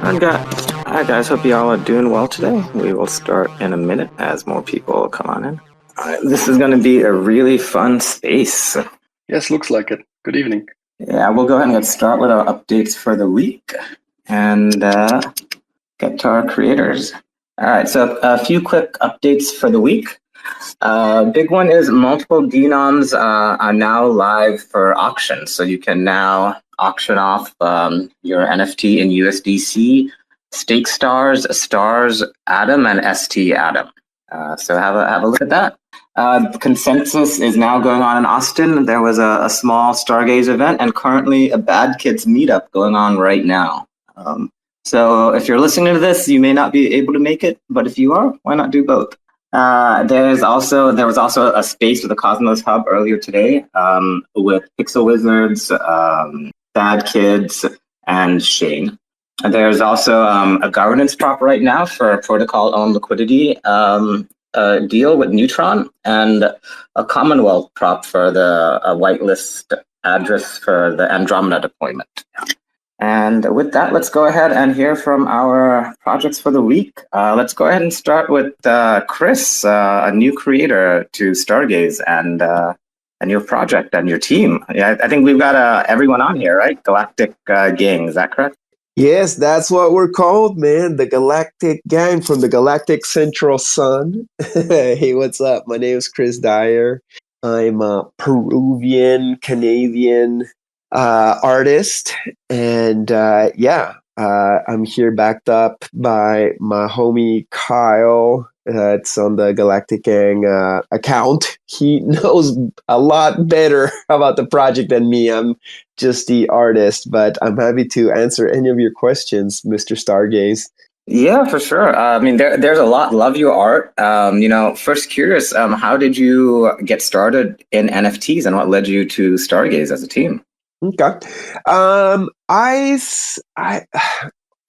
Hi guys, hope you all are doing well today. We will start in a minute as more people come on in. This is going to be a really fun space. Yes, looks like it. Good evening. Yeah, we'll go ahead and get started with our updates for the week and get to our creators. All right, so a few quick updates for the week. Big one is multiple denoms are now live for auction. So you can now auction off your NFT in USDC, Stake Stars, Atom, and ST Atom. So have a look at that. Consensus is now going on in Austin. There was a small Stargaze event and currently a Bad Kids meetup going on right now. So if you're listening to this, you may not be able to make it, but if you are, why not do both? There was also a space with the Cosmos Hub earlier today with Pixel Wizards, Bad Kids, and Shane. And there's also a governance prop right now for a protocol-owned liquidity deal with Neutron, and a Commonwealth prop for the whitelist address for the Andromeda deployment. And with that, let's go ahead and hear from our projects for the week. Let's go ahead and start with Chris, a new creator to Stargaze, and your project and your team. Yeah, I think we've got everyone on here, right? Galactik gang, is that correct? Yes, that's what we're called, man. The Galactic Gang from the Galactic Central Sun. Hey, what's up? My name is Chris Dyer. I'm a Peruvian Canadian artist, and I'm here backed up by my homie Kyle. It's on the Galactic Gang account. He knows a lot better about the project than me. I'm just the artist, but I'm happy to answer any of your questions, Mr. Stargaze. Yeah, for sure. I mean, there's a lot. Love your art. First curious, how did you get started in NFTs and what led you to Stargaze as a team? Okay.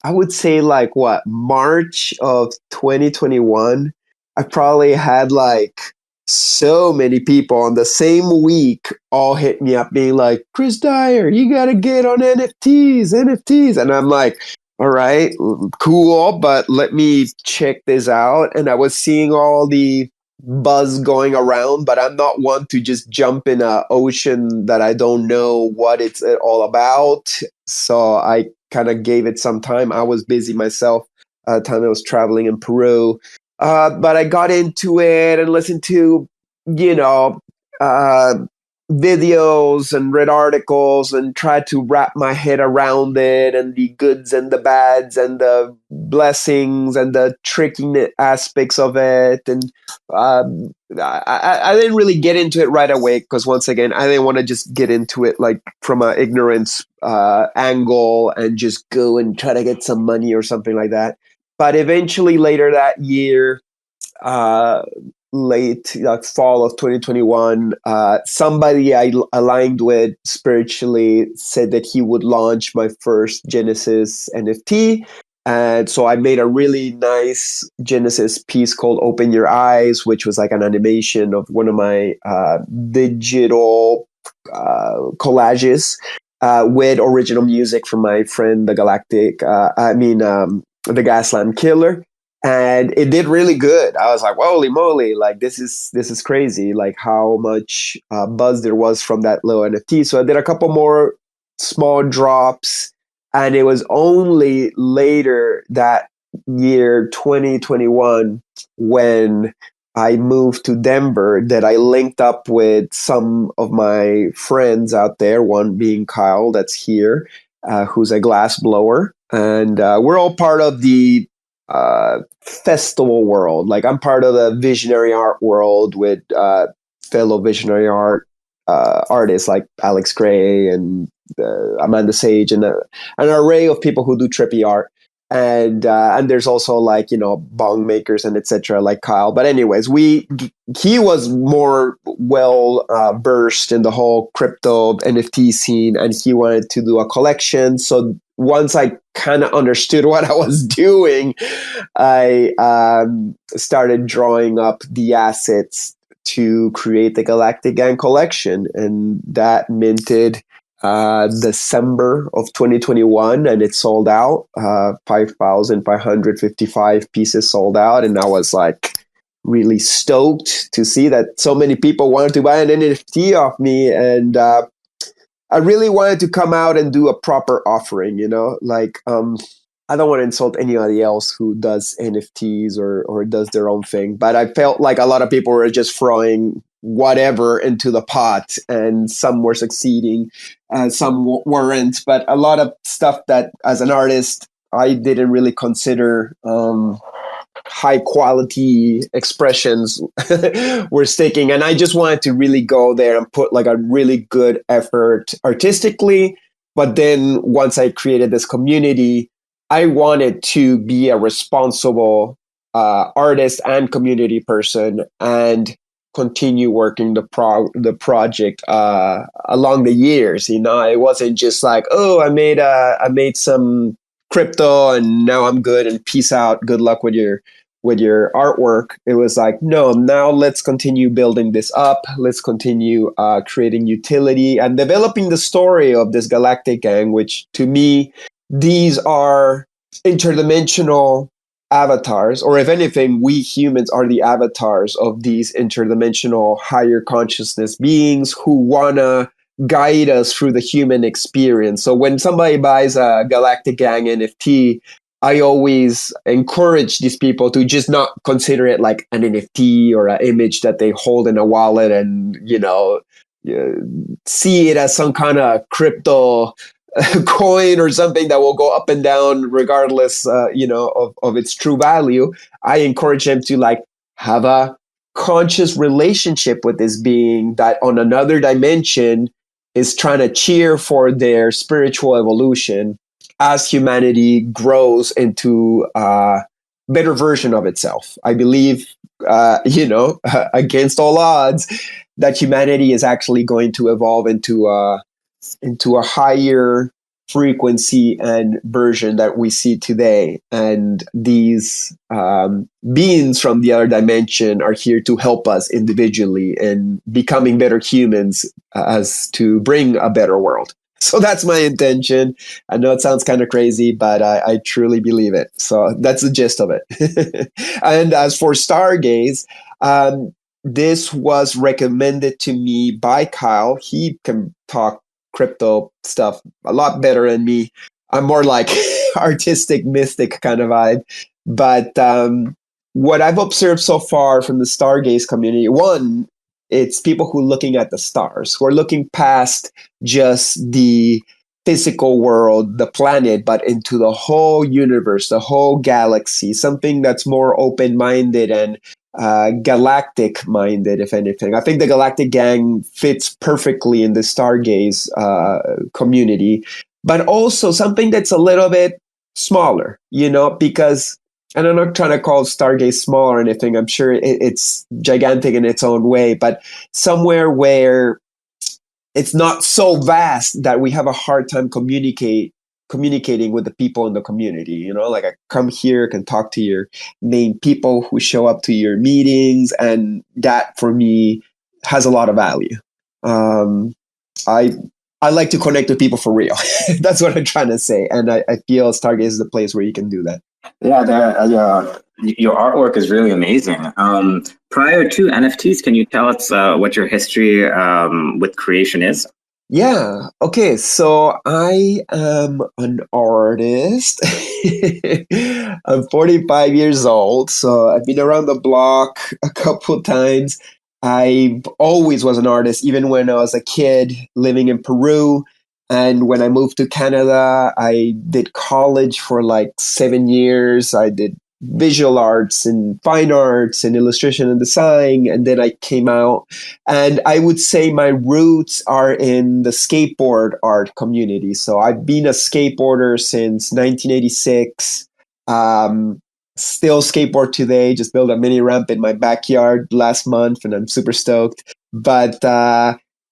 I would say like what, March of 2021. I probably had like so many people on the same week all hit me up being like, Chris Dyer, you gotta get on NFTs. And I'm like, all right, cool, but let me check this out. And I was seeing all the buzz going around, but I'm not one to just jump in a ocean that I don't know what it's all about. So I kind of gave it some time. I was busy myself, time I was traveling in Peru. But I got into it and listened to, uh, videos and read articles and tried to wrap my head around it and the goods and the bads and the blessings and the tricky aspects of it. And I didn't really get into it right away because, once again, I didn't want to just get into it like from an ignorance angle and just go and try to get some money or something like that. But eventually, later that year, late like fall of 2021, somebody I aligned with spiritually said that he would launch my first Genesis NFT. And so I made a really nice Genesis piece called Open Your Eyes, which was like an animation of one of my digital collages with original music from my friend, the the Gaslamp Killer. And it did really good. I was like, holy moly, like this is crazy, like how much buzz there was from that little NFT. So I did a couple more small drops, and it was only later that year, 2021, when I moved to Denver, that I linked up with some of my friends out there, one being Kyle, that's here, who's a glass blower. And we're all part of the festival world. Like, I'm part of the visionary art world with fellow visionary art artists like Alex Gray and Amanda Sage and an array of people who do trippy art. And there's also like, bong makers and etc. like Kyle. But anyways, he was more well versed in the whole crypto NFT scene, and he wanted to do a collection. So once I kind of understood what I was doing, I started drawing up the assets to create the Galactic Gang collection, and that minted December of 2021, and it sold out. 5,555 pieces sold out, and I was like really stoked to see that so many people wanted to buy an NFT off me, and I really wanted to come out and do a proper offering. Like I don't want to insult anybody else who does NFTs or does their own thing, but I felt like a lot of people were just throwing whatever into the pot, and some were succeeding, some weren't. But a lot of stuff that, as an artist, I didn't really consider high quality expressions were sticking, and I just wanted to really go there and put like a really good effort artistically. But then once I created this community, I wanted to be a responsible artist and community person, and continue working the project along the years. It wasn't just like, oh, I made some crypto and now I'm good and peace out. Good luck with your artwork. It was like, no, now let's continue building this up. Let's continue creating utility and developing the story of this Galactik gang, which to me, these are interdimensional avatars, or if anything, we humans are the avatars of these interdimensional higher consciousness beings who wanna guide us through the human experience. So when somebody buys a Galactik Gang NFT, I always encourage these people to just not consider it like an NFT or an image that they hold in a wallet and, see it as some kind of crypto coin or something that will go up and down regardless, of its true value. I encourage them to like have a conscious relationship with this being that on another dimension is trying to cheer for their spiritual evolution as humanity grows into a better version of itself. I believe, against all odds, that humanity is actually going to evolve into a higher frequency and version that we see today. And these beings from the other dimension are here to help us individually in becoming better humans as to bring a better world. So that's my intention. I know it sounds kind of crazy, but I truly believe it. So that's the gist of it. And as for Stargaze, this was recommended to me by Kyle. He can talk crypto stuff a lot better than me. I'm more like artistic, mystic kind of vibe. But what I've observed so far from the Stargaze community, one, it's people who are looking at the stars, who are looking past just the physical world, the planet, but into the whole universe, the whole galaxy, something that's more open-minded and galactic minded, if anything. I think the Galactik Gang fits perfectly in the Stargaze community, but also something that's a little bit smaller, because, and I'm not trying to call Stargaze small or anything. I'm sure it's gigantic in its own way, but somewhere where it's not so vast that we have a hard time communicating with the people in the community. Like I come here, can talk to your main people who show up to your meetings, and that for me has a lot of value. I like to connect with people for real. That's what I'm trying to say, and I feel Stargaze is the place where you can do that. Yeah, your artwork is really amazing. Prior to NFTs, can you tell us what your history with creation is? Yeah. Okay. So I am an artist. I'm 45 years old. So I've been around the block a couple times. I always was an artist, even when I was a kid living in Peru. And when I moved to Canada, I did college for like 7 years. I did visual arts and fine arts and illustration and design. And then I came out, and I would say my roots are in the skateboard art community. So I've been a skateboarder since 1986. Still skateboard today, just built a mini ramp in my backyard last month, and I'm super stoked. But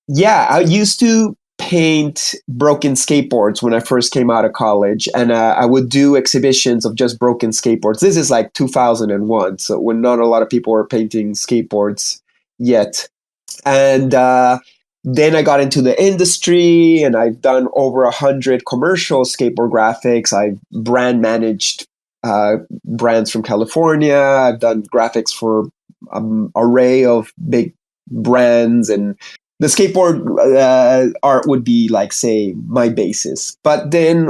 yeah, I used to paint broken skateboards when I first came out of college, and I would do exhibitions of just broken skateboards. This is like 2001, so when not a lot of people were painting skateboards yet. And Then I got into the industry, and I've done over 100 commercial skateboard graphics. I've brand managed brands from California. I've done graphics for an array of big brands, and the skateboard art would be like, say, my basis. But then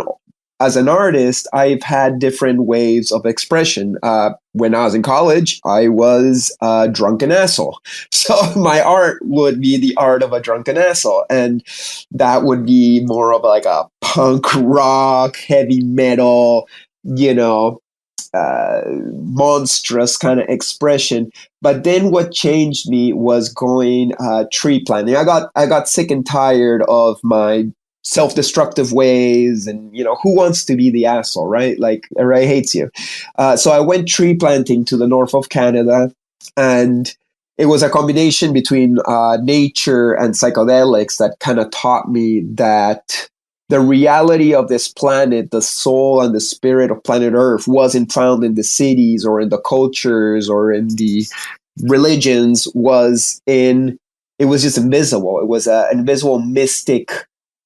as an artist, I've had different waves of expression. When I was in college, I was a drunken asshole. So my art would be the art of a drunken asshole. And that would be more of like a punk rock, heavy metal, you know, monstrous kind of expression. But then what changed me was going tree planting. I got sick and tired of my self-destructive ways, and who wants to be the asshole, right? Like, everybody hates you. So I went tree planting to the north of Canada, and it was a combination between nature and psychedelics that kind of taught me that the reality of this planet, the soul and the spirit of planet Earth, wasn't found in the cities or in the cultures or in the religions. It was just invisible. It was an invisible mystic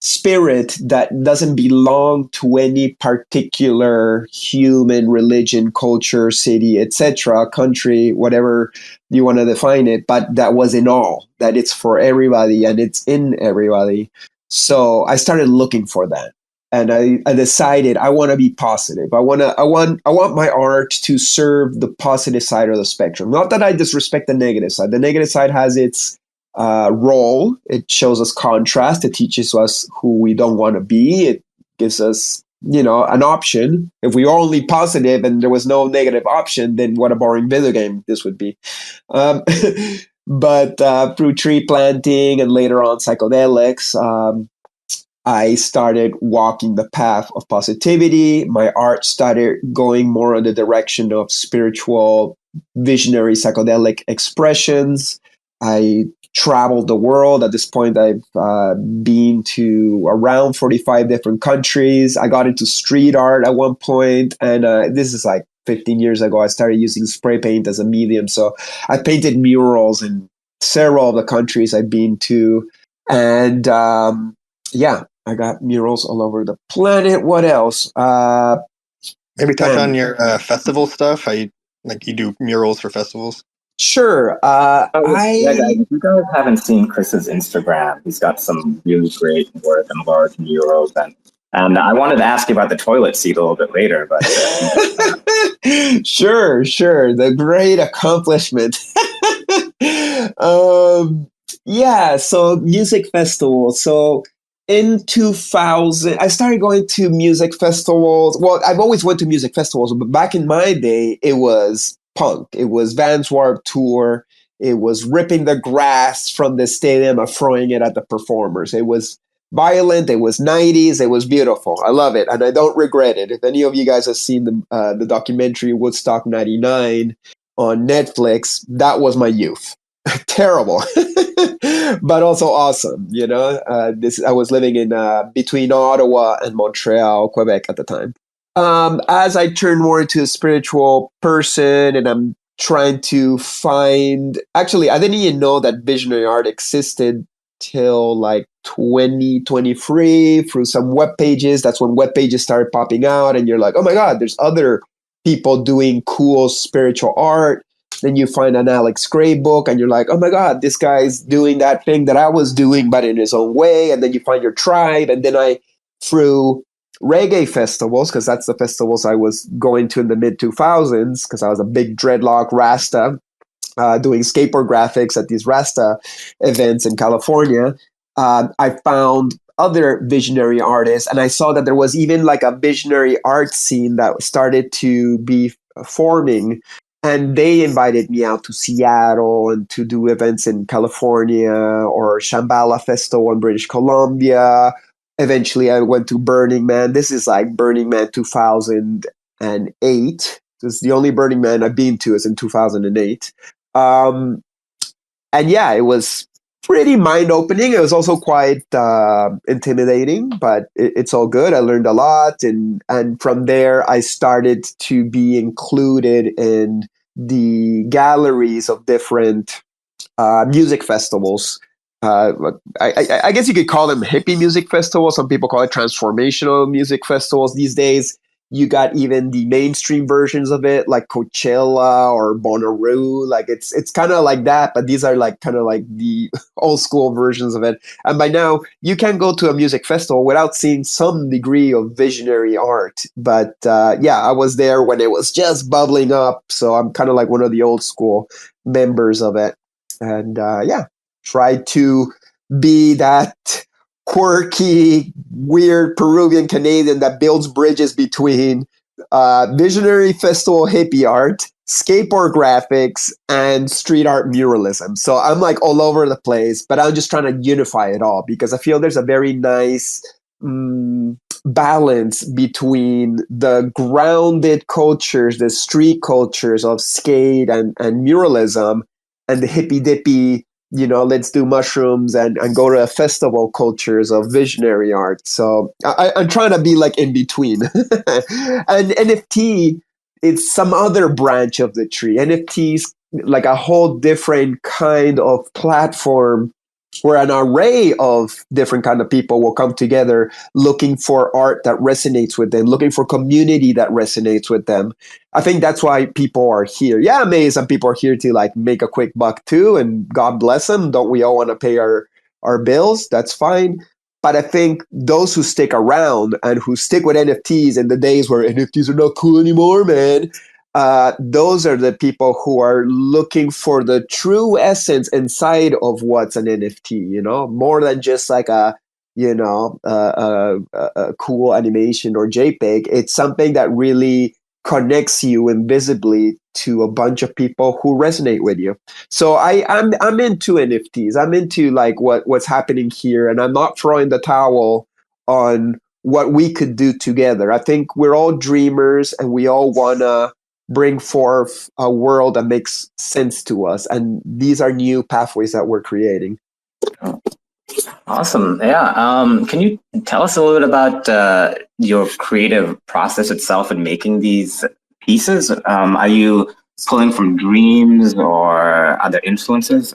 spirit that doesn't belong to any particular human, religion, culture, city, etc., country, whatever you want to define it, but that was in all, that it's for everybody and it's in everybody. So I started looking for that. And I decided I want to be positive. I want my art to serve the positive side of the spectrum. Not that I disrespect the negative side. The negative side has its role. It shows us contrast. It teaches us who we don't want to be. It gives us, an option. If we were only positive and there was no negative option, then what a boring video game this would be. But through tree planting and later on psychedelics, I started walking the path of positivity. My art started going more in the direction of spiritual, visionary, psychedelic expressions. I traveled the world. At this point, I've been to around 45 different countries. I got into street art at one point, and this is like 15 years ago. I started using spray paint as a medium. So I painted murals in several of the countries I've been to. And yeah, I got murals all over the planet. What else? Maybe touch on your festival stuff. How you do murals for festivals? Sure. Yeah, guys, if you guys haven't seen Chris's Instagram, he's got some really great work on large murals, and I wanted to ask you about the toilet seat a little bit later, but sure, the great accomplishment. Yeah, so music festival. So in 2000, I started going to music festivals. Well, I've always went to music festivals, but back in my day, it was punk. It was Vans Warped Tour. It was ripping the grass from the stadium and throwing it at the performers. It was violent. It was 90s. It was beautiful. I love it, and I don't regret it. If any of you guys have seen the documentary Woodstock '99 on Netflix, that was my youth. Terrible, but also awesome. I was living in between Ottawa and Montreal, Quebec at the time. As I turn more into a spiritual person, and I'm trying to find, actually, I didn't even know that visionary art existed till like 2023 through some web pages. That's when web pages started popping out, and you're like, oh my God, there's other people doing cool spiritual art. Then you find an Alex Gray book, and you're like, oh my God, this guy's doing that thing that I was doing, but in his own way. And then you find your tribe. And then through reggae festivals, because that's the festivals I was going to in the mid 2000s, because I was a big dreadlock Rasta, doing skateboard graphics at these Rasta events in California. I found other visionary artists, and I saw that there was even like a visionary art scene that started to be forming. And they invited me out to Seattle and to do events in California, or Shambhala Festival in British Columbia. Eventually, I went to Burning Man. This is like Burning Man 2008. This is the only Burning Man I've been to is in 2008. And yeah, it was pretty mind-opening. It was also quite intimidating, but it's all good. I learned a lot. And from there, I started to be included in the galleries of different music festivals. I guess you could call them hippie music festivals. Some people call it transformational music festivals these days. You got even the mainstream versions of it, like Coachella or Bonnaroo. Like it's kind of like that, but these are like kind of like the old school versions of it. And by now, you can go to a music festival without seeing some degree of visionary art. But yeah, I was there when it was just bubbling up, so I'm kind of like one of the old school members of it. And yeah, try to be that quirky, weird Peruvian Canadian that builds bridges between visionary festival hippie art, skateboard graphics, and street art muralism. So I'm like all over the place, but I'm just trying to unify it all because I feel there's a very nice balance between the grounded cultures, the street cultures of skate and muralism, and the hippy dippy, let's do mushrooms and go to a festival cultures of visionary art. So I'm trying to be like in between. And NFT, it's some other branch of the tree. NFTs like a whole different kind of platform where an array of different kind of people will come together looking for art that resonates with them, looking for community that resonates with them. I think that's why people are here. Yeah, maybe some people are here to like make a quick buck too, and God bless them. Don't we all want to pay our bills? That's fine. But I think those who stick around and who stick with NFTs in the days where NFTs are not cool anymore, man, those are the people who are looking for the true essence inside of what's an NFT, more than just like a cool animation or JPEG. It's something that really connects you invisibly to a bunch of people who resonate with you. So I'm into NFTs. I'm into like what's happening here, and I'm not throwing the towel on what we could do together. I think we're all dreamers, and we all wanna bring forth a world that makes sense to us, and these are new pathways that we're creating. Awesome. Yeah. Can you tell us a little bit about your creative process itself in making these pieces? Are you pulling from dreams or other influences?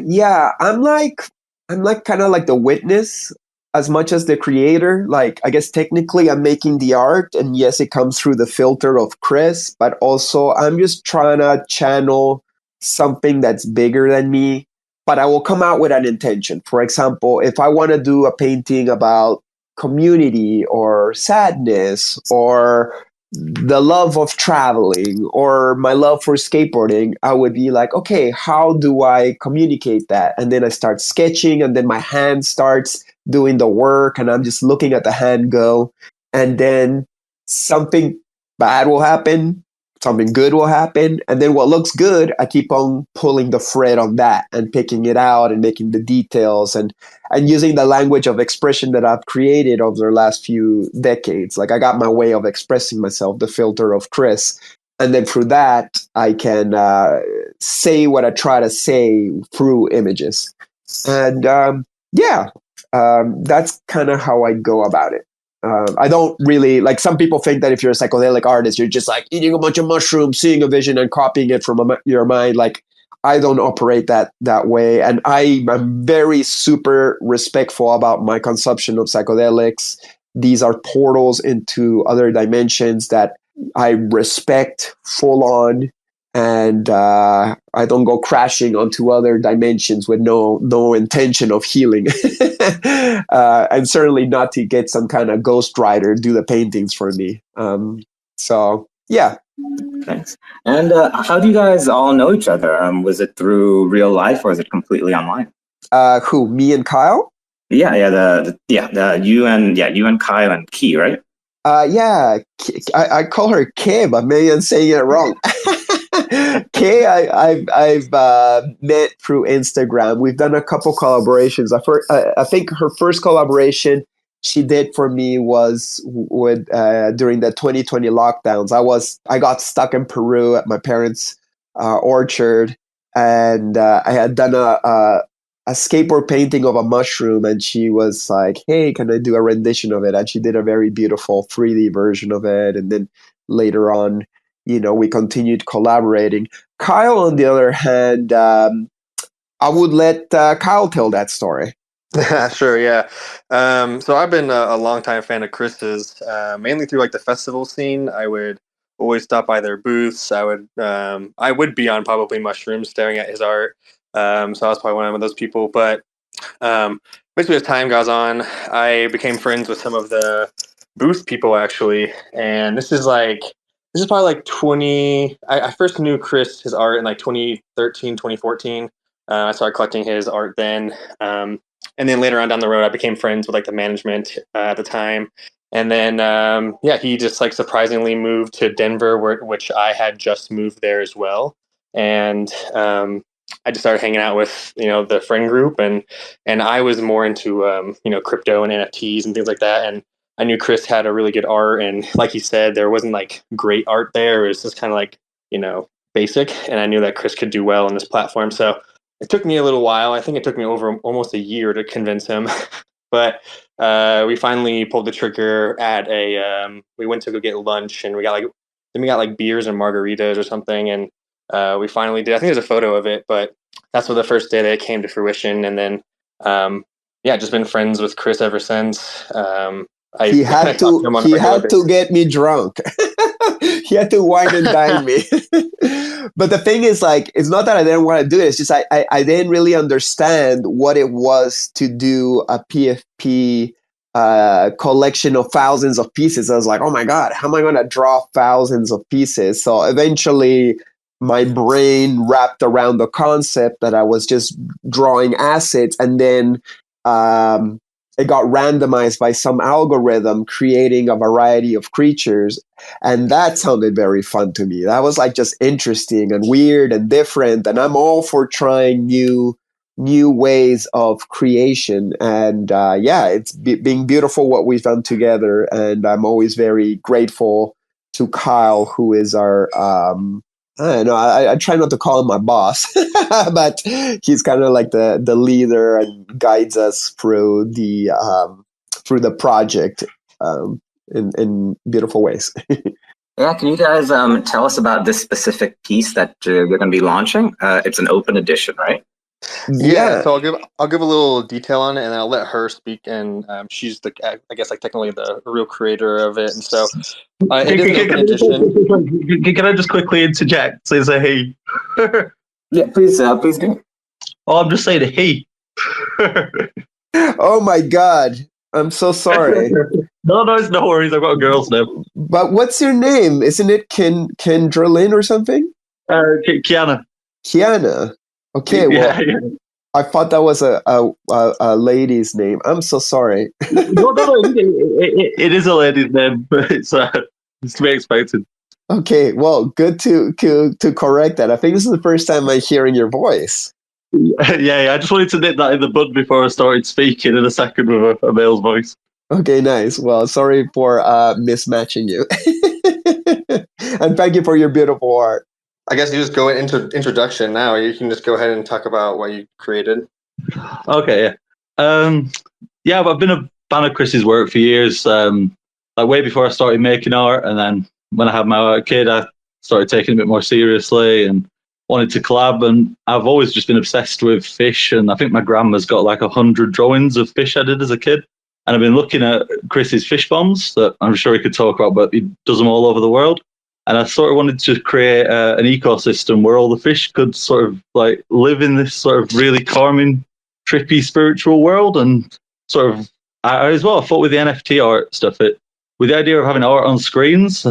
Yeah, I'm like kind of like the witness as much as the creator. Like, I guess technically I'm making the art, and yes, it comes through the filter of Chris, but also I'm just trying to channel something that's bigger than me, but I will come out with an intention. For example, if I want to do a painting about community or sadness or the love of traveling or my love for skateboarding, I would be like, okay, how do I communicate that? And then I start sketching, and then my hand starts doing the work, and I'm just looking at the hand go. And then something bad will happen, something good will happen. And then what looks good, I keep on pulling the thread on that and picking it out and making the details and using the language of expression that I've created over the last few decades. Like, I got my way of expressing myself, the filter of Chris. And then through that, I can say what I try to say through images. And yeah, that's kind of how I go about it. I don't really, like, some people think that if you're a psychedelic artist, you're just like eating a bunch of mushrooms, seeing a vision and copying it from your mind. Like, I don't operate that way. And I'm very super respectful about my consumption of psychedelics. These are portals into other dimensions that I respect full on. And I don't go crashing onto other dimensions with no intention of healing, and certainly not to get some kind of ghostwriter do the paintings for me. So yeah. Thanks. And how do you guys all know each other? Was it through real life or is it completely online? Who? Me and Kyle? Yeah, you and Kyle and Key, right? Yeah, I call her Kim, but maybe I'm saying it wrong. Kay, I've met through Instagram. We've done a couple collaborations. I think her first collaboration she did for me was with during the 2020 lockdowns. I got stuck in Peru at my parents' orchard, and I had done a skateboard painting of a mushroom, and she was like, "Hey, can I do a rendition of it?" And she did a very beautiful 3D version of it. And then later on, we continued collaborating. Kyle, on the other hand, I would let Kyle tell that story. Sure, yeah. So I've been a longtime fan of Chris's, mainly through like the festival scene. I would always stop by their booths. I would be on probably mushrooms staring at his art. So I was probably one of those people. But basically, as time goes on, I became friends with some of the booth people actually, and this is probably like 20. I first knew his art in like 2013, 2014. I started collecting his art then. And then later on down the road, I became friends with like the management at the time. And then, yeah, he just like surprisingly moved to Denver, which I had just moved there as well. And I just started hanging out with the friend group, and I was more into crypto and NFTs and things like that. And I knew Chris had a really good art, and like he said, there wasn't like great art there. It was just kind of like basic, and I knew that Chris could do well on this platform. So it took me a little while. I think it took me over almost a year to convince him, but we finally pulled the trigger at we went to go get lunch, and we got like beers and margaritas or something, and we finally did. I think there's a photo of it, but that's what the first day that it came to fruition, and then yeah, just been friends with Chris ever since. He had to get me drunk. He had to wine and dine me. But the thing is, like, it's not that I didn't want to do it. It's just I didn't really understand what it was to do a PFP collection of thousands of pieces. I was like, oh my God, how am I going to draw thousands of pieces? So eventually my brain wrapped around the concept that I was just drawing assets, and then it got randomized by some algorithm creating a variety of creatures. And that sounded very fun to me. That was like just interesting and weird and different. And I'm all for trying new ways of creation. And yeah, it's being beautiful what we've done together. And I'm always very grateful to Kyle, who is our I don't know. I try not to call him my boss, but he's kind of like the leader and guides us through the project in beautiful ways. Yeah, can you guys tell us about this specific piece that you're going to be launching? It's an open edition, right? Yeah, so I'll give a little detail on it, and I'll let her speak. And she's I guess like technically the real creator of it, and so it is an open edition. Can I just quickly interject? Say hey. Yeah, please do. Oh, I'm just saying hey. Oh my God, I'm so sorry. No, it's no worries. I've got a girl's name. But what's your name? Isn't it Kendralyn or something? Kiana. Kiana. Okay, well, yeah. I thought that was a lady's name. I'm so sorry. No, it is a lady's name, but it's to be expected. Okay, well, good to correct that. I think this is the first time I'm hearing your voice. Yeah, I just wanted to nip that in the bud before I started speaking in a second with a male's voice. Okay, nice. Well, sorry for mismatching you. And thank you for your beautiful art. I guess you just go into introduction now. You can just go ahead and talk about what you created. Okay, yeah. Yeah, but I've been a fan of Chris's work for years. Like way before I started making art, and then when I had my kid, I started taking it a bit more seriously and wanted to collab. And I've always just been obsessed with fish, and I think my grandma's got like 100 drawings of fish I did as a kid. And I've been looking at Chris's fish bombs that I'm sure he could talk about, but he does them all over the world. And I sort of wanted to create an ecosystem where all the fish could sort of like live in this sort of really calming, trippy, spiritual world. And sort of, I thought with the NFT art stuff, with the idea of having art on screens,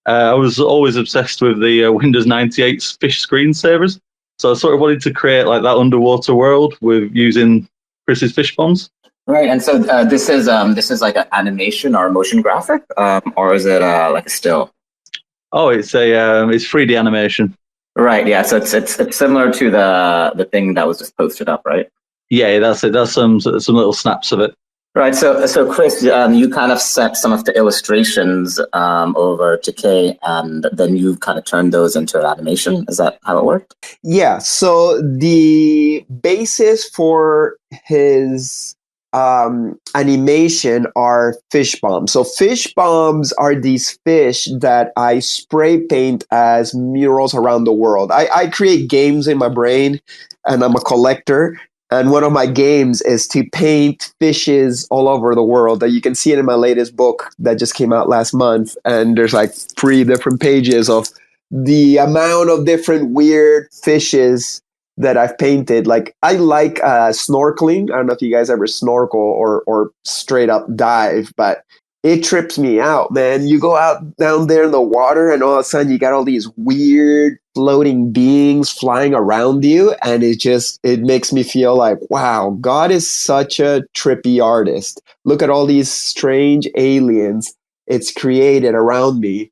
I was always obsessed with the Windows 98 fish screensavers. So I sort of wanted to create like that underwater world with using Chris's fish bombs. Right, and so this is like an animation or a motion graphic, or is it like a still? Oh, it's it's 3D animation. Right. Yeah. So it's similar to the thing that was just posted up, right? Yeah, that's it. That's some little snaps of it. Right. So Chris, you kind of set some of the illustrations over to Kay, and then you kind of turned those into an animation. Is that how it worked? Yeah. So the basis for his animation are fish bombs. So fish bombs are these fish that I spray paint as murals around the world. I create games in my brain, and I'm a collector. And one of my games is to paint fishes all over the world. That you can see it in my latest book that just came out last month. And there's like 3 different pages of the amount of different weird fishes that I've painted. Like I like snorkeling. I don't know if you guys ever snorkel or straight up dive, but it trips me out, man. You go out down there in the water, and all of a sudden you got all these weird floating beings flying around you, and it makes me feel like, wow, God is such a trippy artist. Look at all these strange aliens it's created around me,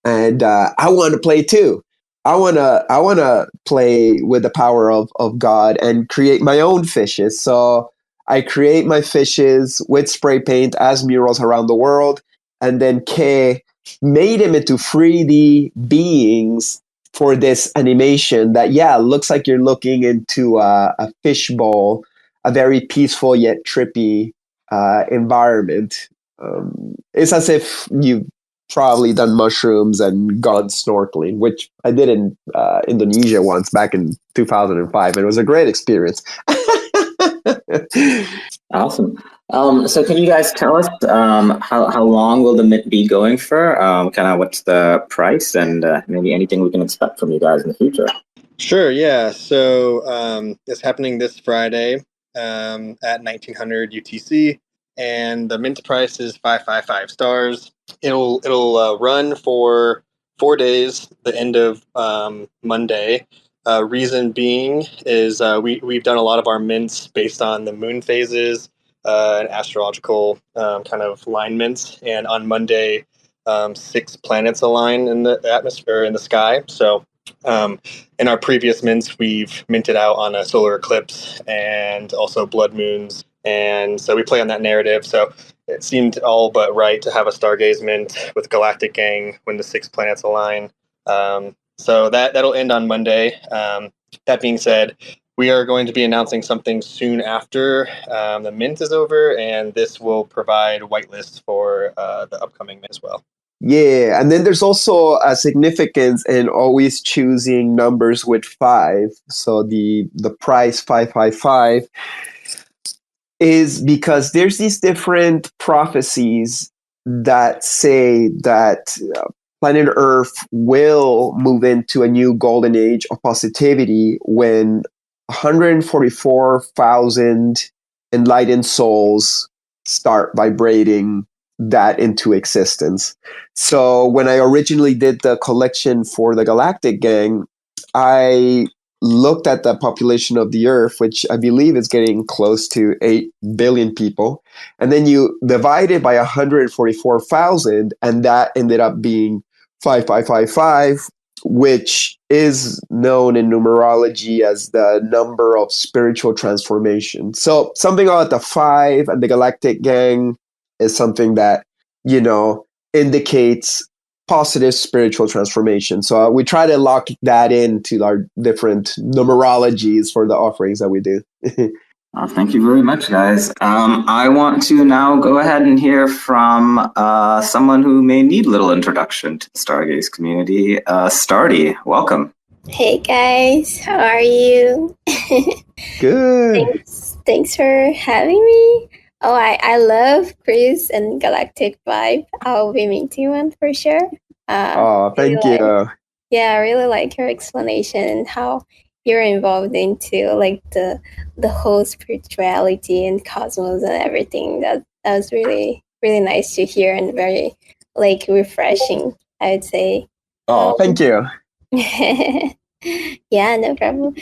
and I want to play too. I wanna play with the power of God and create my own fishes. So I create my fishes with spray paint as murals around the world, and then K made him into 3D beings for this animation that looks like you're looking into a fishbowl, a very peaceful yet trippy environment. It's as if you probably done mushrooms and gone snorkeling, which I did in Indonesia once back in 2005, and it was a great experience. Awesome. So can you guys tell us how long will the mint be going for? Kind of what's the price, and maybe anything we can expect from you guys in the future? Sure, yeah. So it's happening this Friday at 1900 UTC, and the mint price is 555 stars. It'll run for 4 days, the end of Monday. Reason being is we've done a lot of our mints based on the moon phases and astrological kind of alignments, and on Monday, 6 planets align in the atmosphere in the sky. So in our previous mints, we've minted out on a solar eclipse and also blood moons, and so we play on that narrative. So it seemed all but right to have a Stargaze mint with Galactic Gang when the 6 planets align. So that'll end on Monday. That being said, we are going to be announcing something soon after the mint is over, and this will provide whitelists for the upcoming mint as well. Yeah, and then there's also a significance in always choosing numbers with 5. So the price 555 is because there's these different prophecies that say that planet Earth will move into a new golden age of positivity when 144,000 enlightened souls start vibrating that into existence. So when I originally did the collection for the Galactic Gang, I looked at the population of the Earth, which I believe is getting close to 8 billion people, and then you divide it by 144,000, and that ended up being 5555, which is known in numerology as the number of spiritual transformation. So something about the 5 and the Galactic Gang is something that, indicates positive spiritual transformation. So we try to lock that into our different numerologies for the offerings that we do. Thank you very much, guys. I want to now go ahead and hear from someone who may need a little introduction to the Stargaze community. Starty, welcome. Hey guys, how are you? Good. Thanks for having me. Oh, I love Chris and Galactic vibe. I'll be minting one for sure. Thank you. I really like your explanation and how you're involved into like the whole spirituality and cosmos and everything. That was really really nice to hear and very like refreshing, I would say. Oh, thank you. Yeah, no problem.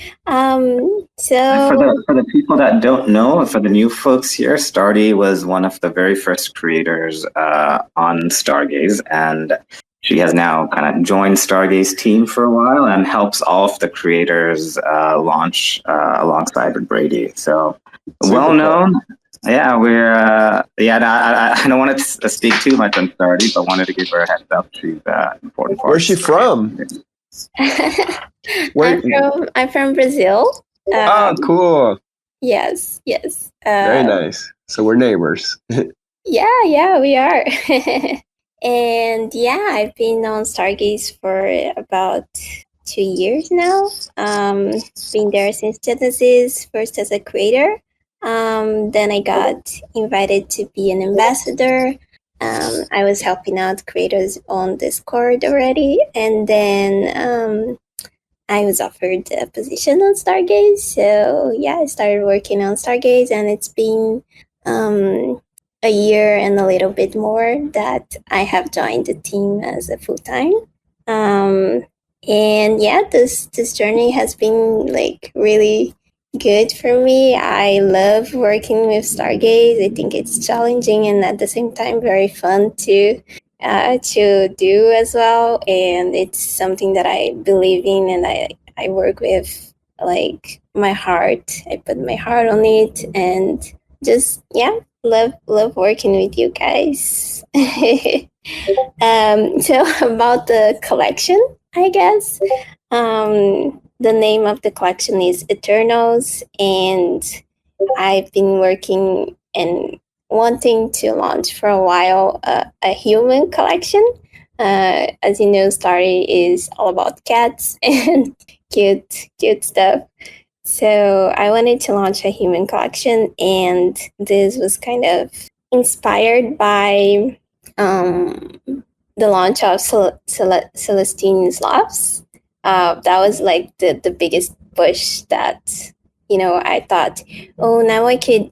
So for the people that don't know, for the new folks here, Starty was one of the very first creators on Stargaze, and she has now kind of joined Stargaze team for a while and helps all of the creators launch alongside with Brady. So well known. Cool. Yeah, we're I don't want to speak too much on Starty, but wanted to give her a heads up. She's important. Where's she from? I'm from Brazil. Cool. Yes. Very nice. So we're neighbors. Yeah, we are. And yeah, I've been on Stargaze for about 2 years now. Been there since Genesis, first as a creator. Then I got invited to be an ambassador. I was helping out creators on Discord already, and then I was offered a position on Stargaze. So yeah, I started working on Stargaze, and it's been a year and a little bit more that I have joined the team as a full time. And yeah, this journey has been like really good for me. I love working with Stargaze. I think it's challenging and at the same time very fun to do as well. And it's something that I believe in and I work with like my heart. I put my heart on it and just love working with you guys. So about the collection, I guess. The name of the collection is Eternals, and I've been working and wanting to launch for a while a human collection. As you know, Starty is all about cats and cute stuff. So I wanted to launch a human collection, and this was kind of inspired by the launch of Celestine's Loves. That was like the biggest push that, I thought, oh, now I could,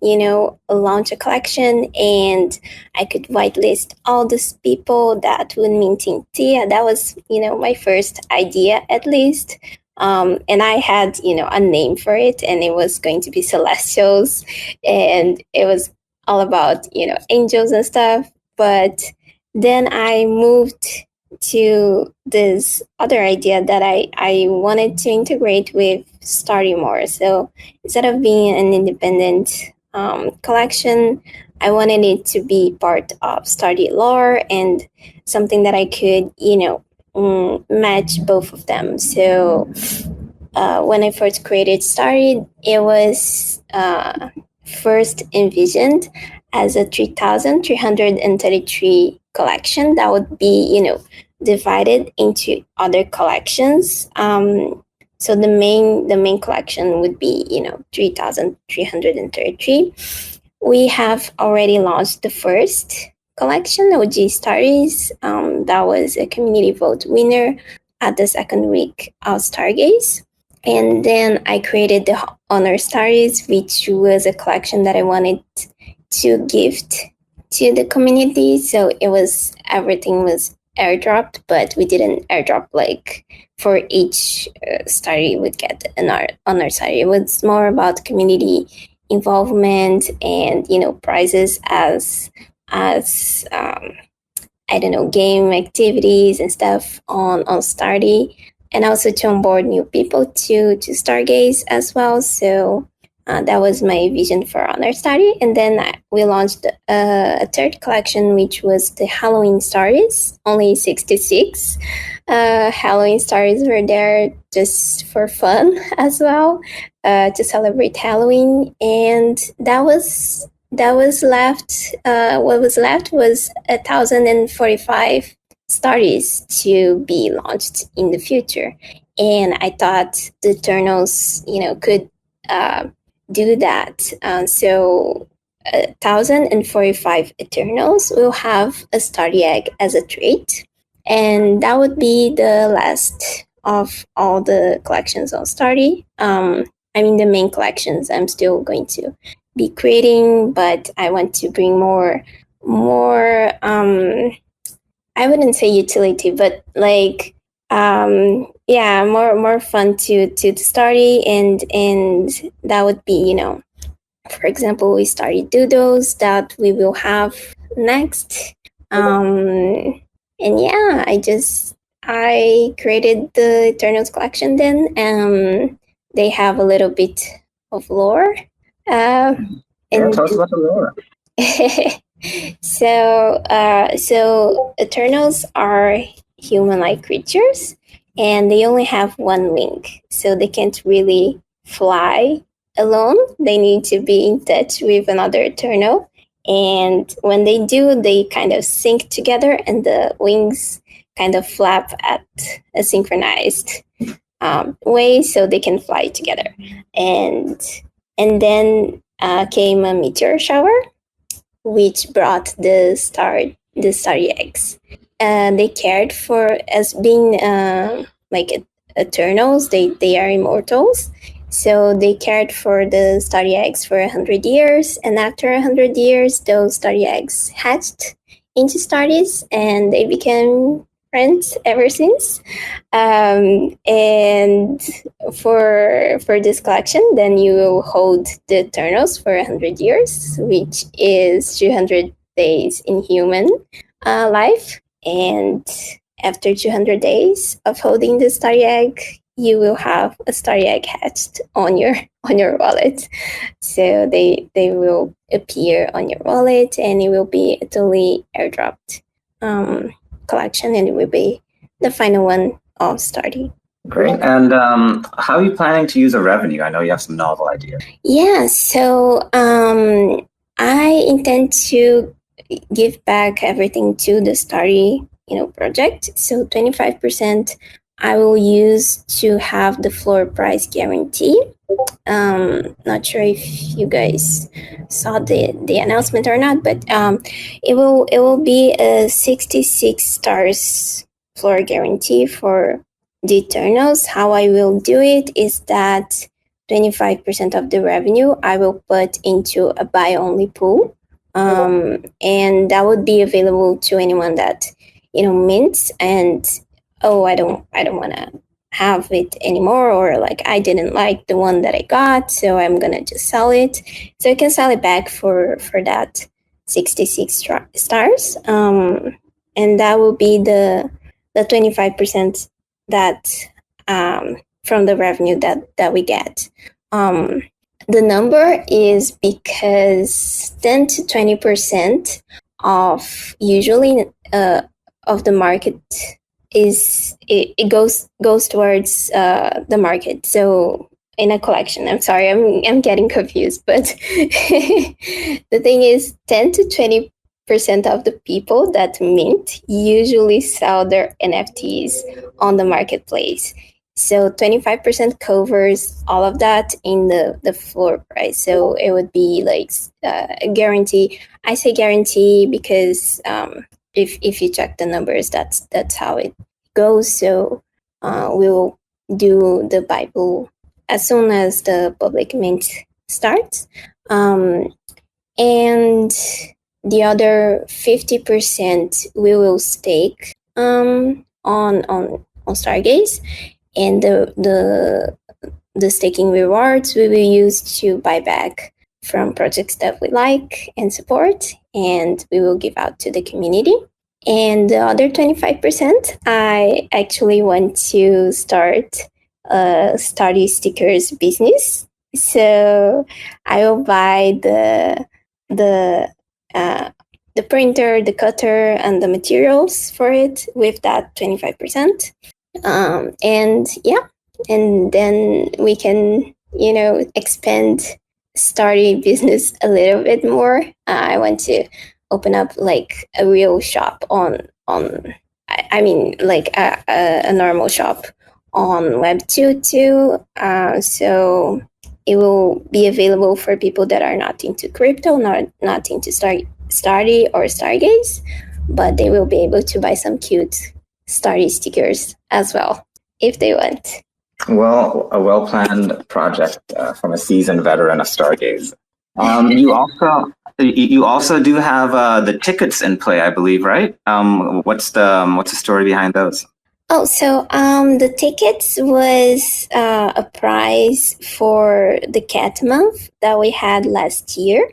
launch a collection and I could whitelist all these people that would mint in Tia. That was, my first idea at least. And I had, a name for it, and it was going to be Celestials, and it was all about, angels and stuff. But then I moved to this other idea that I wanted to integrate with Starty more. So instead of being an independent collection, I wanted it to be part of Starty lore and something that I could, match both of them. So when I first created Starty, it was first envisioned as a 3,333 collection that would be, divided into other collections. So the main collection would be, 3,333. We have already launched the first collection, OG Starries. That was a community vote winner at the second week of Stargaze. And then I created the Honor Starries, which was a collection that I wanted to gift to the community. So everything was airdropped, but we didn't airdrop like for each Starry would get an Honor Starry. It was more about community involvement and, prizes as I don't know, game activities and stuff on Starty, and also to onboard new people to Stargaze as well. So that was my vision for Honor Starty. And then we launched a third collection, which was the Halloween Stories. Only 66 Halloween Stories were there just for fun as well, to celebrate Halloween. And that was left. What was left was 1,045 Starties to be launched in the future. And I thought the Eternals, could do that. So 1,045 Eternals will have a Starty egg as a trait. And that would be the last of all the collections on Starty. The main collections I'm still going to be creating, but I want to bring more I wouldn't say utility, but like more fun to Starty, and that would be, for example, we started doodles that we will have next. And yeah, I created the Eternals collection then. They have a little bit of lore. And Tell us about the lore. So Eternals are human-like creatures, and they only have one wing, so they can't really fly alone. They need to be in touch with another Eternal. And when they do, they kind of sync together, and the wings kind of flap at a synchronized way, so they can fly together. And then came a meteor shower, which brought the starry eggs. They cared for as being like eternals. They are immortals, so they cared for the starry eggs for 100 years, and after 100 years, those starry eggs hatched into starties, and they became friends ever since. And for this collection, then you will hold the Eternals for 100 years, which is 200 days in human life. And after 200 days of holding the starry egg, you will have a starry egg hatched on your wallet. So they will appear on your wallet, and it will be a totally airdropped collection, and it will be the final one of Starty. Great. And how are you planning to use the revenue? I know you have some novel ideas. Yeah, so I intend to give back everything to the Starty, project. So 25% I will use to have the floor price guarantee. Not sure if you guys saw the announcement or not, but it will be a 66 stars floor guarantee for the Eternals. How I will do it is that 25% of the revenue I will put into a buy only pool, and that would be available to anyone that mints and I don't want to have it anymore, or like I didn't like the one that I got, so I'm gonna just sell it. So I can sell it back for that 66 stars, and that will be the 25% that from the revenue that we get. The number is because 10 to 20% of usually of the market is it goes towards the market. So in a collection, I'm sorry, I'm getting confused, but the thing is 10 to 20% of the people that mint usually sell their NFTs on the marketplace. So 25% covers all of that in the floor price. So it would be like a guarantee. I say guarantee because if you check the numbers, that's how it goes. So we'll do the Bible as soon as the public mint starts, and the other 50% we will stake on Stargaze, and the staking rewards we will use to buy back from projects that we like and support, and we will give out to the community. And the other 25%, I actually want to start a Starty stickers business. So I will buy the printer, the cutter, and the materials for it with that 25%. And yeah, and then we can, expand Starty business a little bit more. I want to open up like a real shop I mean like a normal shop on Web2 too. So it will be available for people that are not into crypto, not into Starty or Stargaze, but they will be able to buy some cute Starty stickers as well if they want. Well, a well-planned project from a seasoned veteran of Stargaze. You also do have the tickets in play, I believe, right? What's the story behind those? Oh, so the tickets was a prize for the Cat Month that we had last year.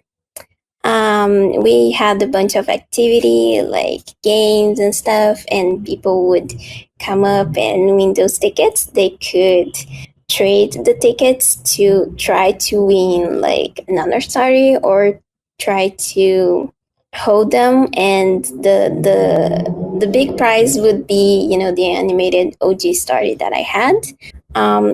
We had a bunch of activity like games and stuff, and people would come up and win those tickets. They could trade the tickets to try to win like another Starty, or try to hold them, and the big prize would be the animated OG Starty that I had,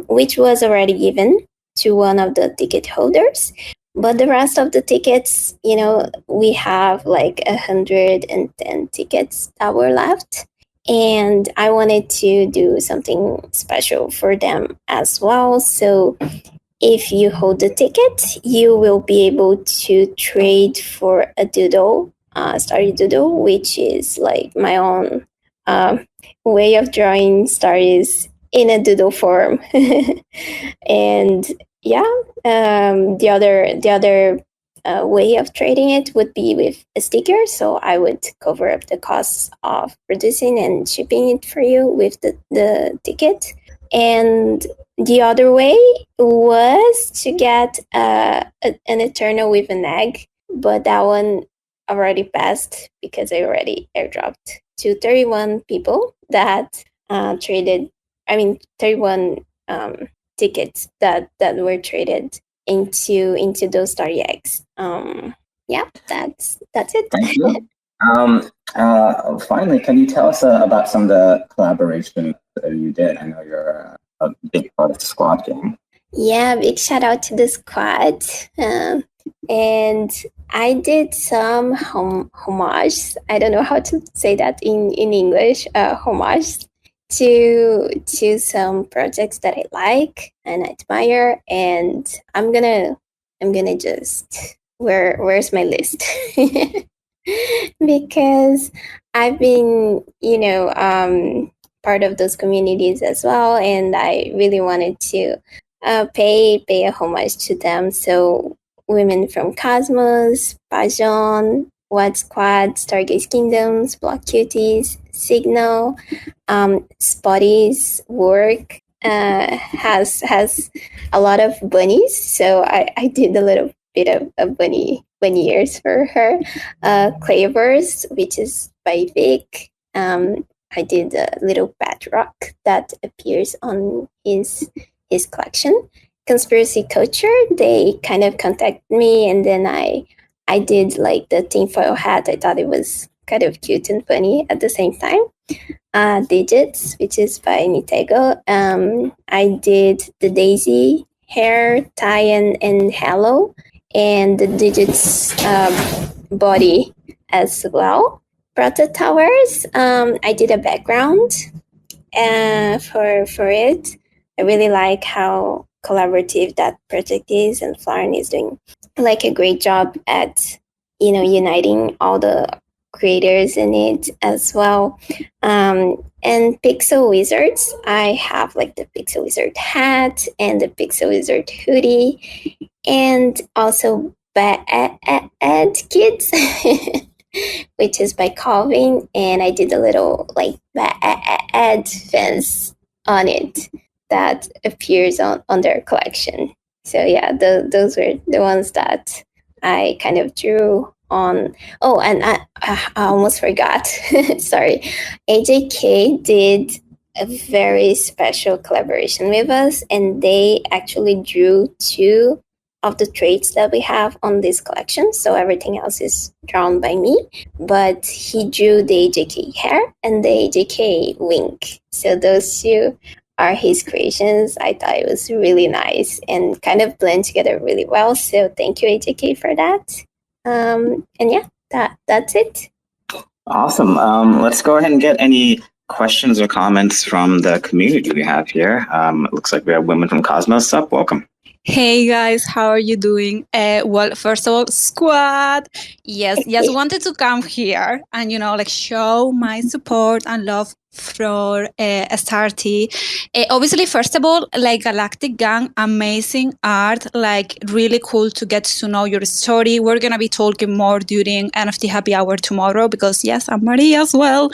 which was already given to one of the ticket holders. But the rest of the tickets, we have like 110 tickets that were left. And I wanted to do something special for them as well. So if you hold the ticket, you will be able to trade for a doodle, Starry Doodle, which is like my own way of drawing stars in a doodle form. And yeah, the other way of trading it would be with a sticker. So I would cover up the costs of producing and shipping it for you with the ticket. And the other way was to get an Eternal with an egg, but that one already passed because I already airdropped to 31 people that traded. 31 tickets that were traded into those Starry eggs. Yeah, that's it. Thank you. Finally, can you tell us about some of the collaboration that you did? I know you're a big part of the squad game. Yeah, big shout out to the squad. And I did some homage. I don't know how to say that in English. Homage to some projects that I like and admire. And I'm gonna just where's my list? Because I've been part of those communities as well, and I really wanted to pay a homage to them. So women from Cosmos, Pajon, Wad Squad, Stargaze Kingdoms, Block Cuties, Signal, Spotty's work has a lot of bunnies. So I did a little bit of bunny ears for her. Clavers, which is by Vic. I did a little bedrock that appears on his collection. Conspiracy Culture, they kind of contacted me, and then I did like the tinfoil hat. I thought it was kind of cute and funny at the same time. Digits, which is by Nitego. I did the Daisy hair, tie and halo, and the Digits body as well. Proto Towers, I did a background for it. I really like how collaborative that project is, and Flaren is doing like a great job at uniting all the creators in it as well. And Pixel Wizards, I have like the Pixel Wizard hat and the Pixel Wizard hoodie, and also Bad Kids, which is by Calvin, and I did a little like Bad fence on it that appears on their collection. So yeah, those were the ones that I kind of drew on. Oh, and I almost forgot. Sorry. AJK did a very special collaboration with us, and they actually drew 2 of the traits that we have on this collection. So everything else is drawn by me, but he drew the AJK hair and the AJK wink. So those 2 are his creations. I thought it was really nice and kind of blend together really well. So thank you, AJK, for that. And yeah, that's it. Awesome. Let's go ahead and get any questions or comments from the community we have here. It looks like we have women from Cosmos up. Welcome. Hey guys, how are you doing? Well, first of all, squad. Yes, just wanted to come here and show my support and love for Starty. Obviously, first of all, like Galactik gang, amazing art, like really cool to get to know your story. We're gonna be talking more during NFT Happy Hour tomorrow because yes, I'm Maria as well.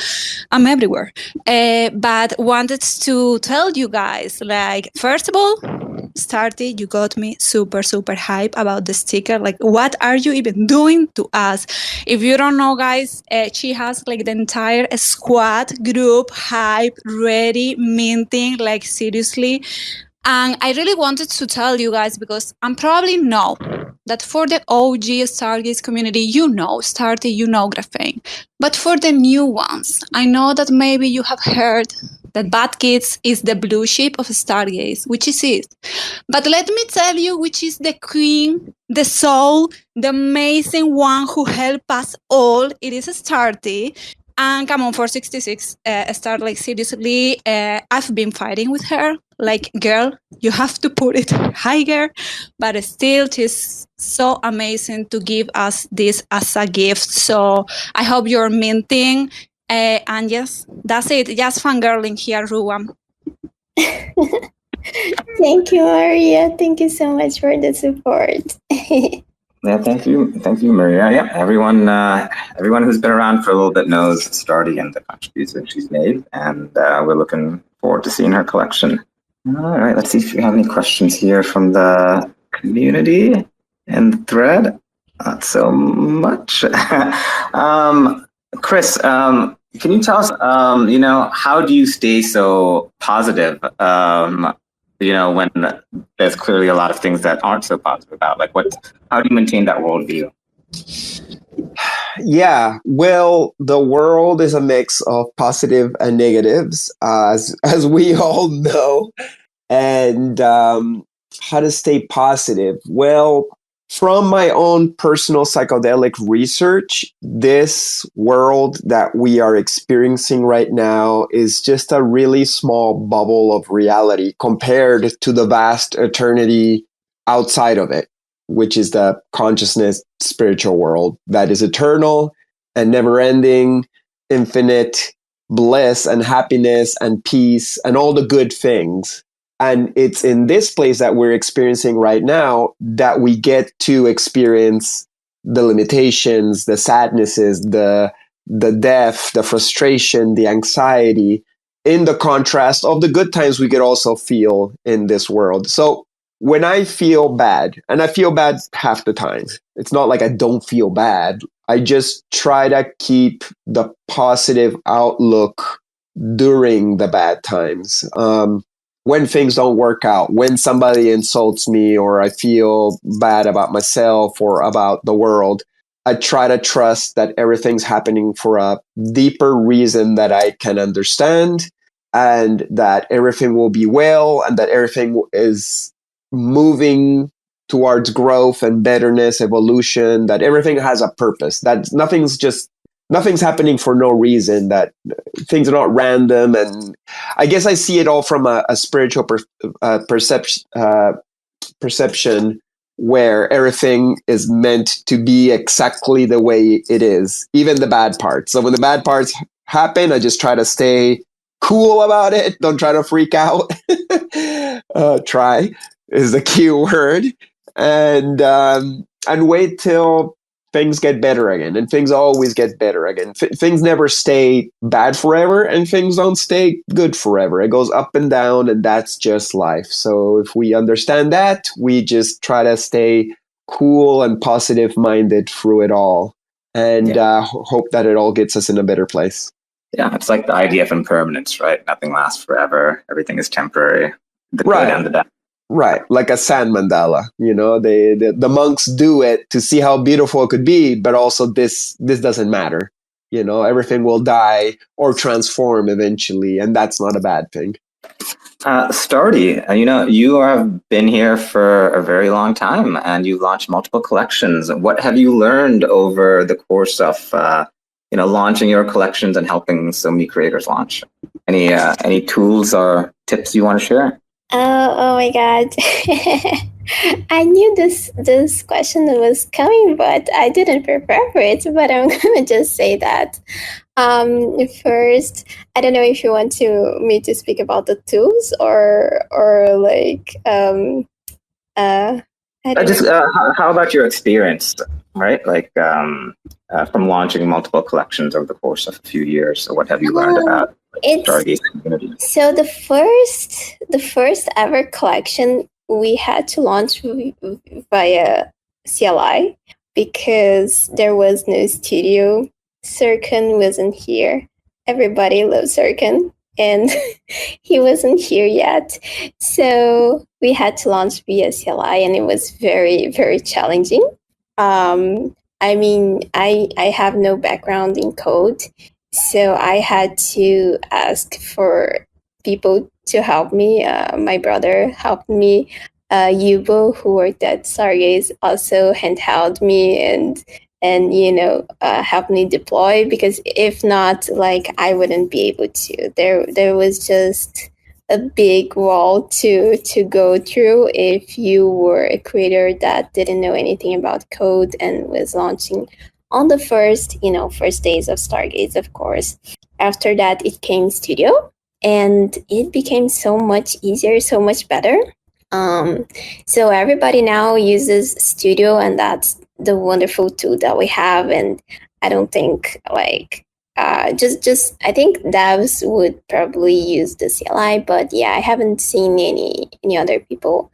I'm everywhere. But wanted to tell you guys, like, first of all, Starty, you got me super hype about the sticker. Like, what are you even doing to us? If you don't know, guys, she has like the entire squad group hype ready, minting, like seriously. And I really wanted to tell you guys because I'm probably know that for the OG Stargaze community, Starty, Graphane. But for the new ones, I know that maybe you have heard that Bad Kids is the blue sheep of Stargaze, which is it. But let me tell you which is the queen, the soul, the amazing one who helped us all. It is Starty. And come on, 466, Star, like seriously, I've been fighting with her. Like, girl, you have to put it higher. But still, she's so amazing to give us this as a gift. So I hope you're minting. And yes, that's it. Just fangirling here, Ruam. Thank you, Maria. Thank you so much for the support. Yeah, thank you, Maria. Yeah, everyone who's been around for a little bit knows Starty and the contributions she's made, and we're looking forward to seeing her collection. All right, let's see if we have any questions here from the community and the thread. Not so much. Chris, can you tell us, how do you stay so positive? When there's clearly a lot of things that aren't so positive about, how do you maintain that worldview? Yeah, well, the world is a mix of positive and negatives, as we all know. And how to stay positive? Well, from my own personal psychedelic research, this world that we are experiencing right now is just a really small bubble of reality compared to the vast eternity outside of it, which is the consciousness spiritual world that is eternal and never ending, infinite bliss and happiness and peace and all the good things. And it's in this place that we're experiencing right now that we get to experience the limitations, the sadnesses, the death, the frustration, the anxiety, in the contrast of the good times we could also feel in this world. So when I feel bad, and I feel bad half the time, it's not like I don't feel bad. I just try to keep the positive outlook during the bad times. When things don't work out, when somebody insults me or I feel bad about myself or about the world, I try to trust that everything's happening for a deeper reason that I can understand, and that everything will be well, and that everything is moving towards growth and betterness, evolution, that everything has a purpose, that nothing's happening for no reason, that things are not random. And I guess I see it all from a spiritual perception where everything is meant to be exactly the way it is, even the bad parts. So when the bad parts happen, I just try to stay cool about it. Don't try to freak out. Try is the key word. And wait till things get better again, and things always get better again. Things never stay bad forever, and things don't stay good forever. It goes up and down, and that's just life. So if we understand that, we just try to stay cool and positive minded through it all, and hope that it all gets us in a better place. Yeah, it's like the idea of impermanence, right? Nothing lasts forever. Everything is temporary. The Right. good and the bad. Right, like a sand mandala. The monks do it to see how beautiful it could be, but also this doesn't matter. Everything will die or transform eventually, and that's not a bad thing. Starty, you have been here for a very long time, and you've launched multiple collections. What have you learned over the course of launching your collections and helping so many creators launch? Any tools or tips you want to share? Oh my God. I knew this question was coming, but I didn't prepare for it. But I'm gonna just say that. First, I don't know if you want me to speak about the tools or like how about your experience, right? Like from launching multiple collections over the course of a few years. So what have you learned about Stargaze community? So the first ever collection we had to launch via CLI because there was no studio. Sirkan wasn't here. Everybody loves Sirkan, and he wasn't here yet. So we had to launch via CLI, and it was very, very challenging. I mean, I have no background in code, so I had to ask for people to help me. My brother helped me. Yubo, who worked at Stargaze, also handheld me and helped me deploy, because if not, like, I wouldn't be able to. There was just a big wall to go through if you were a creator that didn't know anything about code and was launching on the first days of Stargaze, of course. After that, it came Studio, and it became so much easier, so much better. So everybody now uses Studio, and that's the wonderful tool that we have. And I don't think just I think devs would probably use the CLI, but yeah, I haven't seen any other people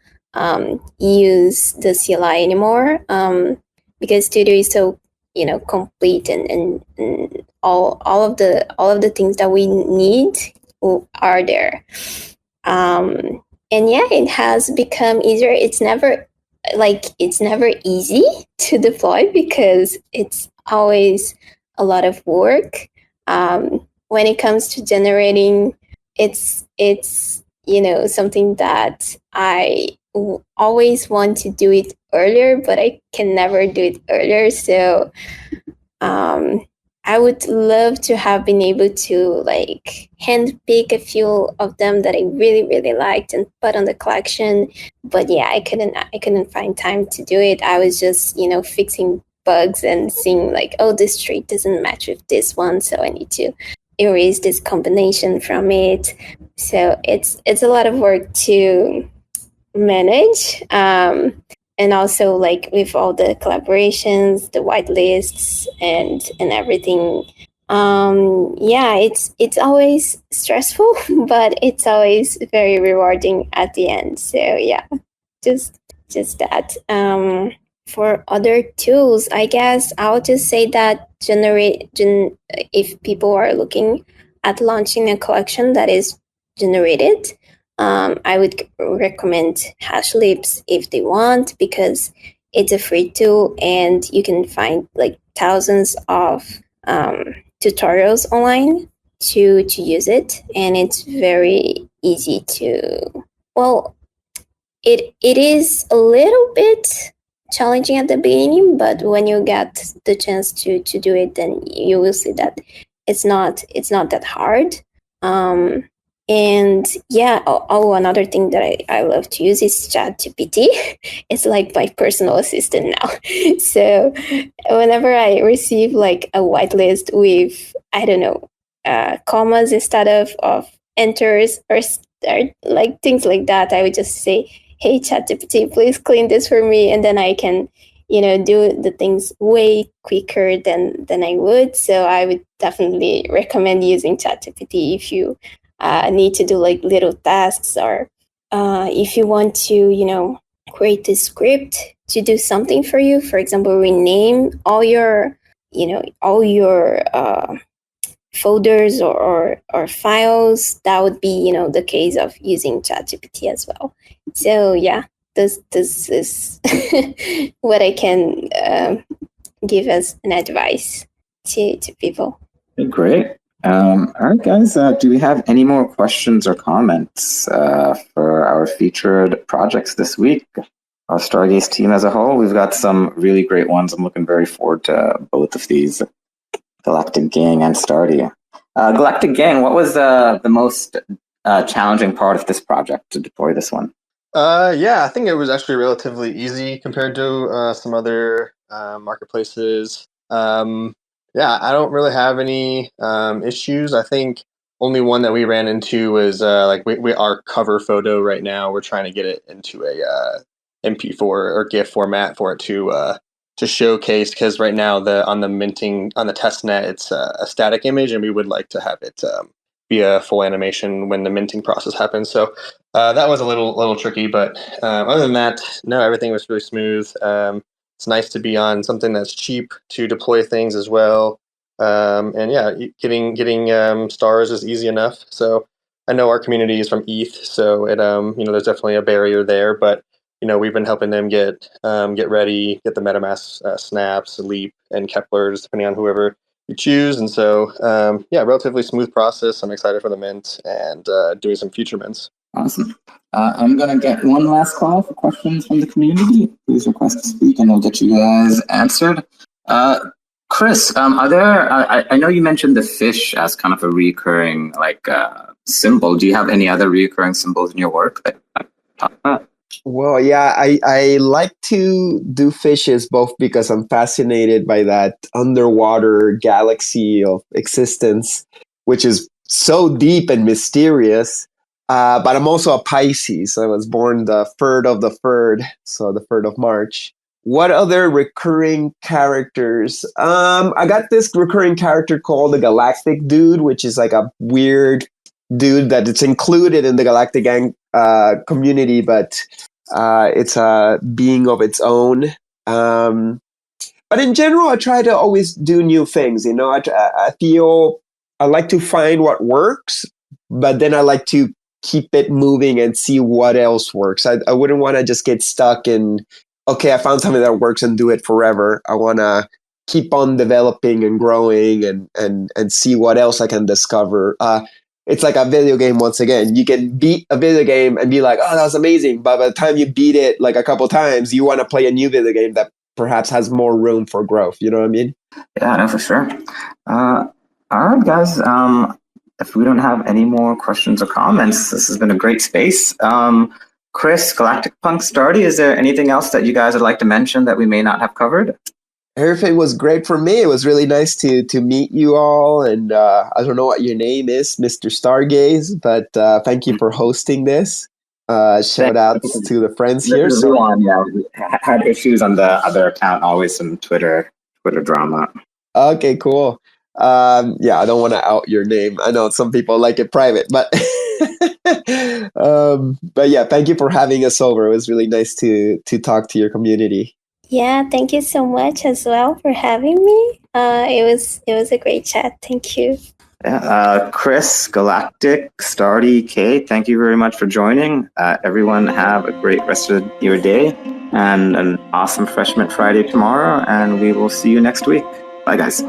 use the CLI anymore, because Studio is so complete, and all of the things that we need are there. And yeah, it has become easier. It's never easy to deploy, because it's always a lot of work. When it comes to generating, it's something that I always want to do it earlier, but I can never do it earlier. So I would love to have been able to handpick a few of them that I really, really liked and put on the collection. But yeah, I couldn't find time to do it. I was just, fixing bugs and seeing this trait doesn't match with this one, so I need to erase this combination from it. So it's a lot of work to manage. And also with all the collaborations, the whitelists and everything. Yeah, it's always stressful, but it's always very rewarding at the end. So yeah, just that. For other tools, I guess I'll just say that if people are looking at launching a collection that is generated, I would recommend Hashlips if they want, because it's a free tool and you can find thousands of tutorials online to use it, and it's very easy to. Well, it is a little bit challenging at the beginning, but when you get the chance to do it, then you will see that it's not that hard. And yeah, another thing that I love to use is ChatGPT. It's like my personal assistant now. So whenever I receive a whitelist with, I don't know, commas instead of enters or things like that, I would just say, hey, ChatGPT, please clean this for me. And then I can, do the things way quicker than I would. So I would definitely recommend using ChatGPT if you need to do little tasks, or if you want to create a script to do something for you, for example, rename all your folders or files. That would be the case of using ChatGPT as well. So yeah, this is what I can give as an advice to people. Great. All right, guys. Do we have any more questions or comments for our featured projects this week? Our Stargaze team as a whole, we've got some really great ones. I'm looking very forward to both of these, Galactic Gang and Starty. Galactic Gang, what was the most challenging part of this project to deploy this one? Yeah, I think it was actually relatively easy compared to some other marketplaces. Yeah, I don't really have any issues. I think only one that we ran into was our cover photo right now. We're trying to get it into a MP4 or GIF format for it to showcase, because right now on the test net it's a static image, and we would like to have it be a full animation when the minting process happens. So that was a little tricky, but other than that, no, everything was really smooth. It's nice to be on something that's cheap to deploy things as well. And yeah, getting stars is easy enough. So I know our community is from ETH, so it there's definitely a barrier there, but we've been helping them get ready, get the MetaMask snaps, Leap, and Keplers, depending on whoever you choose. And so, yeah, relatively smooth process. I'm excited for the mint and doing some future mints. Awesome. I'm going to get one last call for questions from the community. Please request to speak and we'll get you guys answered. Chris, are there, I know you mentioned the fish as kind of a recurring symbol. Do you have any other recurring symbols in your work that talk about? Well, yeah, I like to do fishes both because I'm fascinated by that underwater galaxy of existence, which is so deep and mysterious. But I'm also a Pisces. I was born the 3rd of the 3rd, so the 3rd of March. What other recurring characters? I got this recurring character called the Galactic dude, which is like a weird dude that it's included in the Galactic gang community, but it's a being of its own. But in general, I try to always do new things. You know, I feel I like to find what works, but then I like to keep it moving and see what else works. I wouldn't want to just get stuck in, okay, I found something that works and do it forever. I want to keep on developing and growing and see what else I can discover. It's like a video game once again. You can beat a video game and be like, oh, that was amazing. But by the time you beat it like a couple times, you want to play a new video game that perhaps has more room for growth. You know what I mean? Yeah, no, for sure. All right, guys. If we don't have any more questions or comments, this has been a great space. Chris, Galactic Punk, Starty, is there anything else that you guys would like to mention that we may not have covered? Everything was great for me. It was really nice to meet you all. And I don't know what your name is, Mr. Stargaze, but thank you for hosting this. Shout outs to the friends here. Yeah, we had issues on the other account, always some Twitter drama. Okay, cool. Yeah, I don't want to out your name. I know some people like it private, but but yeah, thank you for having us over. It was really nice to talk to your community. Yeah, thank you so much as well for having me. It was a great chat. Thank you. Yeah, Chris, Galactic, Starty, Kay, thank you very much for joining. Everyone have a great rest of your day and an awesome Freshman Friday tomorrow, and we will see you next week. Bye, guys.